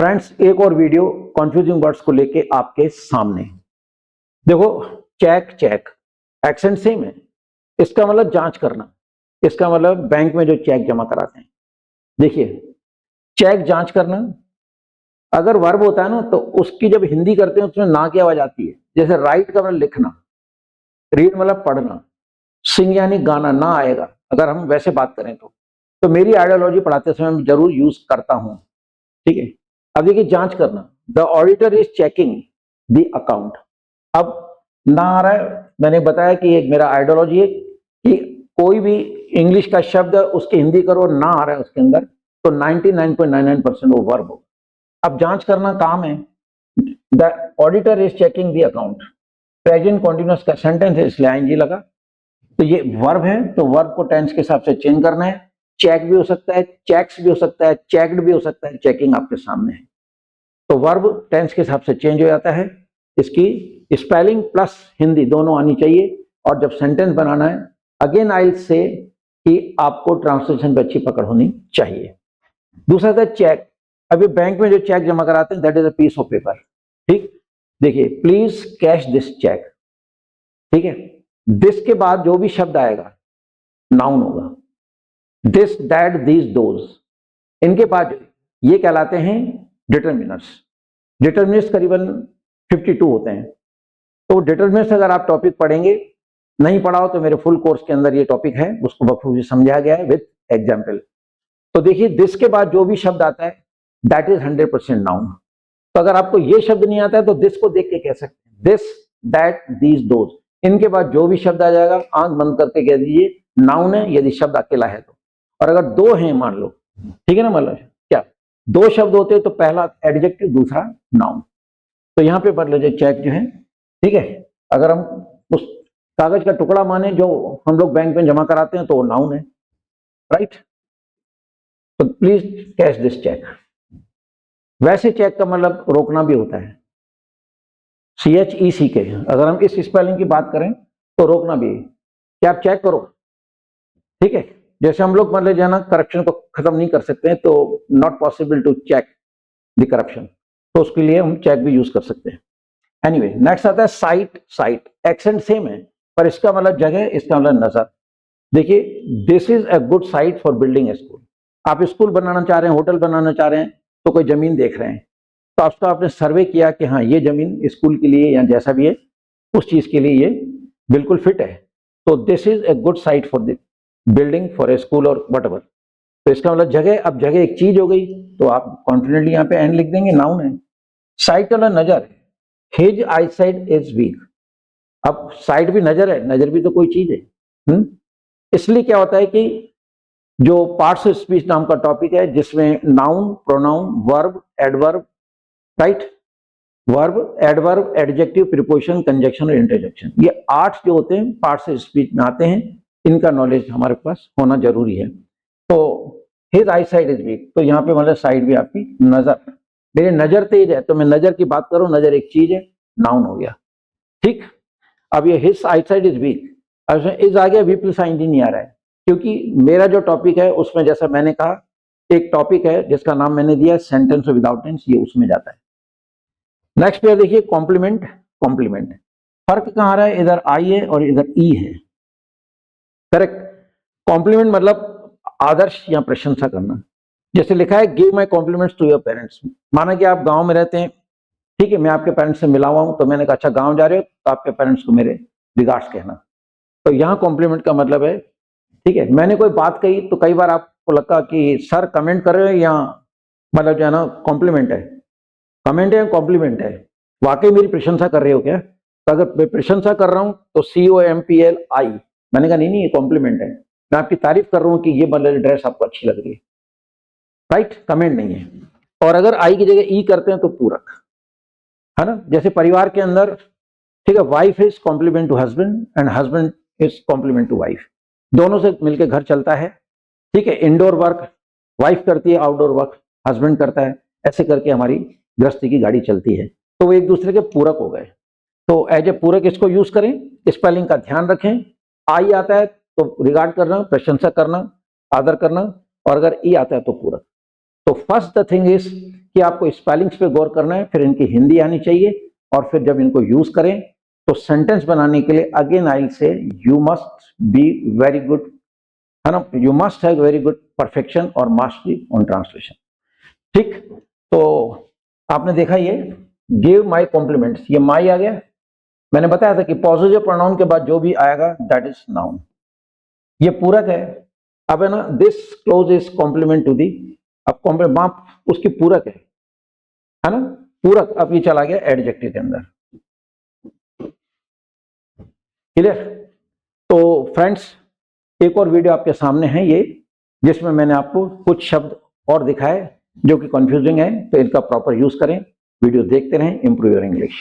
Friends, एक और video confusing words को लेके आपके सामने। देखो, चेक चेक एक्सेंट सेम है, इसका मतलब जांच करना, इसका मतलब बैंक में जो चेक जमा कराते हैं। देखिए, चेक जांच करना अगर वर्ब होता है ना तो उसकी जब हिंदी करते हैं उसमें ना की आवाज आती है। जैसे राइट का मतलब लिखना, रीड मतलब पढ़ना, सिंग यानी गाना ना आएगा अगर हम वैसे बात करें तो मेरी आइडियोलॉजी पढ़ाते समय मैं जरूर यूज करता हूं। ठीक है, अब देखिए जांच करना, the auditor is checking the account. अब ना आ रहा है, मैंने बताया कि एक मेरा आइडियोलॉजी है कि कोई भी इंग्लिश का शब्द उसकी हिंदी करो, ना आ रहा है उसके अंदर तो 99.99% वो वर्ब हो। अब जांच करना काम है, the auditor is checking the account, present continuous का सेंटेंस है इसलिए आईएनजी लगा, तो ये वर्ब है तो वर्ब को टेंस के हिसाब से चेंज करना है। चेक भी हो सकता है, चेक्स भी हो सकता है, चेक्ड भी हो सकता है, चेकिंग आपके सामने है। तो वर्ब टेंस के हिसाब से चेंज हो जाता है, इसकी स्पेलिंग प्लस हिंदी दोनों आनी चाहिए। और जब सेंटेंस बनाना है, अगेन आई से कि आपको ट्रांसलेशन पे अच्छी पकड़ होनी चाहिए। दूसरा था चेक। अभी बैंक में जो चेक जमा कराते हैं that is a piece of paper. ठीक, देखिए प्लीज कैश दिस चेक। ठीक है, दिस के बाद जो भी शब्द आएगा नाउन होगा, दिस दैट दीज दोज, इनके बाद ये कहलाते हैं डिटरमिनर्स। डिटरमिनर्स करीबन 52 होते हैं। तो डिटरमिनर्स अगर आप टॉपिक पढ़ेंगे, नहीं पढ़ा हो तो मेरे फुल कोर्स के अंदर ये टॉपिक है, उसको बखूबी समझाया गया है विद एग्जाम्पल। तो देखिए, दिस के बाद जो भी शब्द आता है दैट इज 100% नाउन। तो अगर आपको ये शब्द नहीं आता है तो दिस को देख के कह सकते हैं, दिस दैट दीज दोज। इनके बाद जो भी शब्द आ जाएगा आंख बंद करके कह दीजिए नाउन है, यदि शब्द अकेला है तो। और अगर दो हैं मान लो, ठीक है ना, मतलब क्या दो शब्द होते तो पहला एडजेक्टिव दूसरा नाउन। तो यहाँ पे पढ़ लीजिए चेक जो है, ठीक है, अगर हम उस कागज का टुकड़ा माने जो हम लोग बैंक में जमा कराते हैं तो वो नाउन है, राइट। तो प्लीज कैश दिस चेक। वैसे चेक का मतलब रोकना भी होता है, CHECK। अगर हम इस स्पेलिंग की बात करें तो रोकना भी है कि आप चेक करो। ठीक है, जैसे हम लोग मान लीजिए ना करप्शन को खत्म नहीं कर सकते हैं तो not possible to check the corruption, तो उसके लिए हम चेक भी यूज कर सकते हैं। एनीवे, नेक्स्ट आता है साइट। साइट एक्सेंट सेम है पर इसका मतलब जगह, इसका मतलब नजर। देखिए, this is a good site for building A school. आप स्कूल बनाना चाह रहे हैं, होटल बनाना चाह रहे हैं, तो कोई जमीन देख रहे हैं तो आपका आपने सर्वे किया कि हाँ ये जमीन स्कूल के लिए या जैसा भी है उस चीज के लिए ये बिल्कुल फिट है, तो this is a good site for the building for a school और वटएवर। तो इसका मतलब जगह, अब जगह एक चीज हो गई तो आप कॉन्फिडेंटली यहाँ पे एंड लिख देंगे, नाउन है। साइट का मतलब नजर, his I site is weak. अब साइट भी नजर है, नजर भी तो कोई चीज है। इसलिए क्या होता है कि जो पार्ट्स ऑफ स्पीच नाम का टॉपिक है जिसमें noun, pronoun, verb, adverb, right, verb, adverb, adjective, preposition, conjunction और इंटरजेक्शन, ये 8 जो होते हैं पार्ट्स ऑफ स्पीच में आते हैं, इनका नॉलेज हमारे पास होना जरूरी है। तो his I site is weak, तो यहाँ पे मतलब साइड भी आपकी नजर, मेरी नजर तेज है तो मैं नजर की बात करूं, नजर एक चीज है, नाउन हो गया। ठीक, अब ये his I site is weak, अब इसमें इज आ गया, वी प्लस आईएनजी नहीं आ रहा है क्योंकि मेरा जो टॉपिक है उसमें जैसा मैंने कहा एक टॉपिक है जिसका नाम मैंने दिया सेंटेंस विदाउट टेंस, ये उसमें जाता है। नेक्स्ट पे देखिए कॉम्प्लीमेंट। कॉम्प्लीमेंट फर्क कहां आ रहा है, इधर आई है और इधर ई है, करेक्ट। कॉम्प्लीमेंट मतलब आदर्श या प्रशंसा करना। जैसे लिखा है give my compliments to your parents, माना कि आप गांव में रहते हैं, ठीक है, मैं आपके पेरेंट्स से मिला हुआ हूं तो मैंने कहा अच्छा गांव जा रहे हो तो आपके पेरेंट्स को मेरे रिगार्ड्स कहना। तो यहाँ कॉम्प्लीमेंट का मतलब है, ठीक है, मैंने कोई बात कही तो कई बार आपको लगा कि सर कमेंट कर रहे हो या मतलब जो है ना कॉम्प्लीमेंट है, कमेंट है या कॉम्प्लीमेंट है, वाकई मेरी प्रशंसा कर रहे हो क्या। तो अगर मैं प्रशंसा कर रहा हूं तो COMPLI, मैंने कहा नहीं नहीं ये कॉम्प्लीमेंट है, मैं आपकी तारीफ कर रहा हूं कि ये मतलब ड्रेस आपको अच्छी लग रही है, राइट, कमेंट नहीं है। और अगर आई की जगह ई करते हैं तो पूरक, है ना। जैसे परिवार के अंदर, ठीक है, wife is complement to husband and husband is complement to wife, दोनों से मिलकर घर चलता है। ठीक है, इंडोर वर्क वाइफ करती है, आउटडोर वर्क हस्बैंड करता है, ऐसे करके हमारी गृहस्थी की गाड़ी चलती है। तो वो एक दूसरे के पूरक हो गए। तो एज ए पूरक इसको यूज करें, स्पेलिंग का ध्यान रखें। आई आता है तो रिगार्ड करना, प्रशंसा करना, आदर करना, और अगर ई आता है तो पूरक। तो फर्स्ट द थिंग इज कि आपको स्पेलिंग्स पे गौर करना है, फिर इनकी हिंदी आनी चाहिए, और फिर जब इनको यूज करें तो सेंटेंस बनाने के लिए अगेन आई से you must be very good, है ना, you must have very good perfection और मास्टरी ऑन ट्रांसलेशन। ठीक, तो आपने देखा ये गिव माई कॉम्प्लीमेंट्स, ये माई आ गया। मैंने बताया था कि पॉजिटिव प्रोनाउन के बाद जो भी आएगा दैट इज नाउन। ये पूरक है, अब है ना, this clause is complement to the, अब कॉम्प्लीमेंट माप उसकी पूरक है ना, पूरक। अब ये चला गया एडजेक्टिव के अंदर। क्लियर? तो फ्रेंड्स, एक और वीडियो आपके सामने है ये, जिसमें मैंने आपको कुछ शब्द और दिखाए जो कि कंफ्यूजिंग है, तो इनका प्रॉपर यूज करें। वीडियो देखते रहें, इंप्रूव योर इंग्लिश।